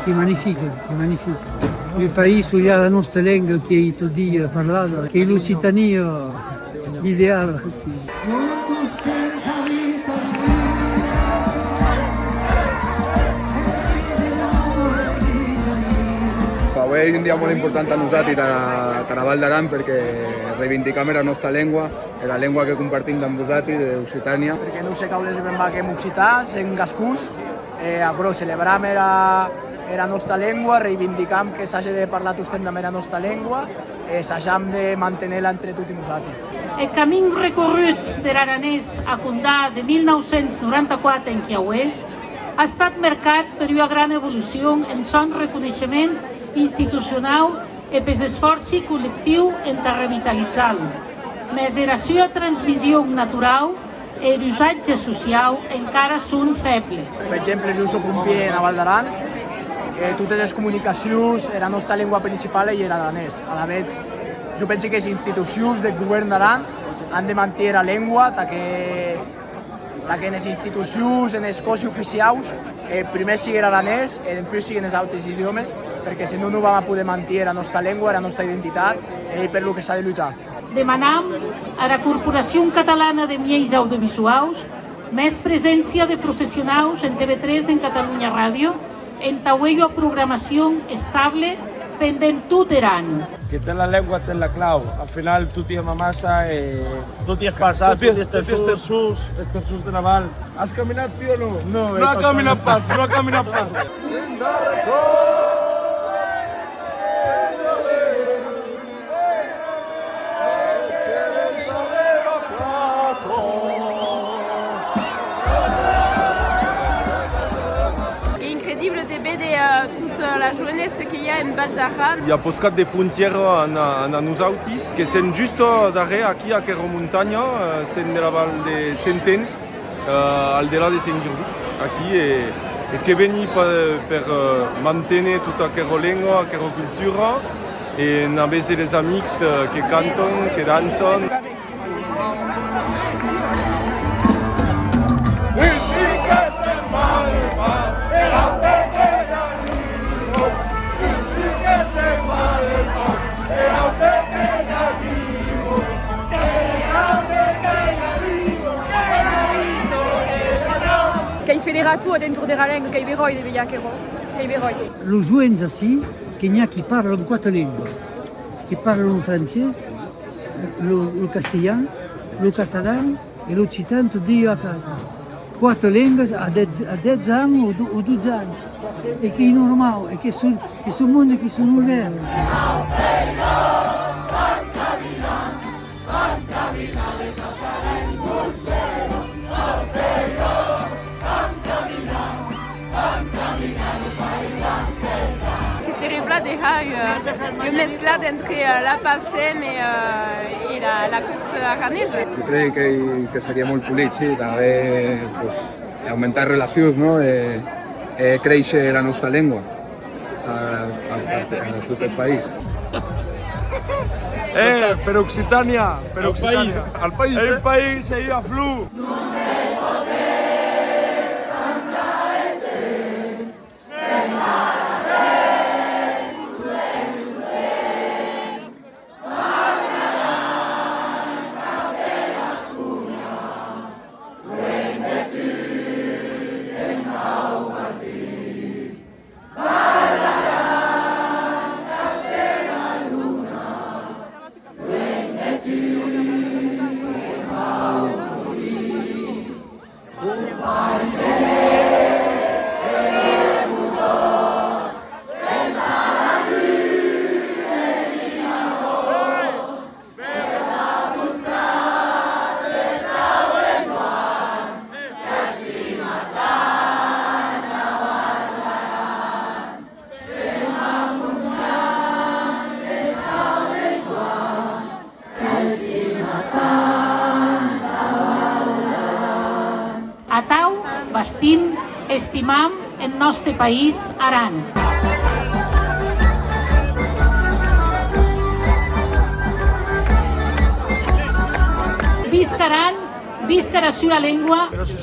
che è magnifique, è magnifique. Il paese où il y a la nostra lingua che tu dis parlata, che è l'Occitania, l'ideale. Sì. Avui és un dia molt important a nosaltres, a la Val d'Aran, perquè reivindicam la nostra llengua, la llengua que compartim amb vosaltres, d'Occitània. Perquè no sé que les ben va que en occità, en gascús, però celebram la nostra llengua, reivindicam que s'hagi de parlar tostem de la nostra llengua, s'hagam de mantenir-la entre tots i nosaltres. El camí recorregut de l'aranès a Condà de 1994 en Chiaué ha estat marcat per una gran evolució en son reconeixement institucional e per l'esforç col·lectiu en revitalitzar-lo. Més la seva transmissió natural e l'usatge social encara són febles. Per exemple, jo soc pompier a Val d'Aran, totes les comunicacions, la nostra llengua principal és l'aranès. A la vegada, jo penso que les institucions del govern d'Aran han de mantenir la llengua, que en les institucions, en els cossos oficials, primer sigui l'aranès i després siguin els altres idiomes, perquè si no, no vam poder mantenir la nostra llengua, la nostra identitat i per lo que s'ha de lluitar. Demanam a la Corporació Catalana de Mitjans Audiovisuals més presència de professionals en TV3 en Catalunya Ràdio, en una programació estable pendent tot l'any. Que té la llengua, té la clau. Al final tot hi ama massa, tot hi és passat, tot hi és terçús de Naval. Has caminat, tio, o no? No ha caminat pas, no ha caminat pas. Toute la journée ce qu'il y a en Val d'Aran. Hi ha poscat de frontiera a nosaltres, que són just darrere, aquí a aquesta muntanya, són de la Val de Centen, al delà de Sant Cruz, aquí, i que venim per mantenir tota aquesta llengua, aquesta cultura, i a més els amics que canten, que dansen. Qu'ei federa tout dentro de la lengua, qu'ei veroi de Villaquero, qu'ei veroi. Lo joins ací, che n'hi ha qui parlano quattro lingue, che parlano il francese, lo castellano, lo catalano e l'occitano tutti a casa. Quattro lingue a 10 anni o 12 anni, e che è normale, e che sono mondi che sono diversi. Que cerebra deja une mesclade entre la PACEM i la course aranesa. Jo crec que seria molt polit, sí, també augmentar relacions, no? Créixer la nostra llengua a tot el país. Per Occitània, per Occitània. El país seguia a flu. Atau, bastim, estimam el nostre país, Aran. Visca Aran, visca la seva llengua. Però si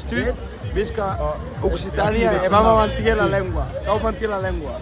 visca Occitània, vam mantenir la llengua.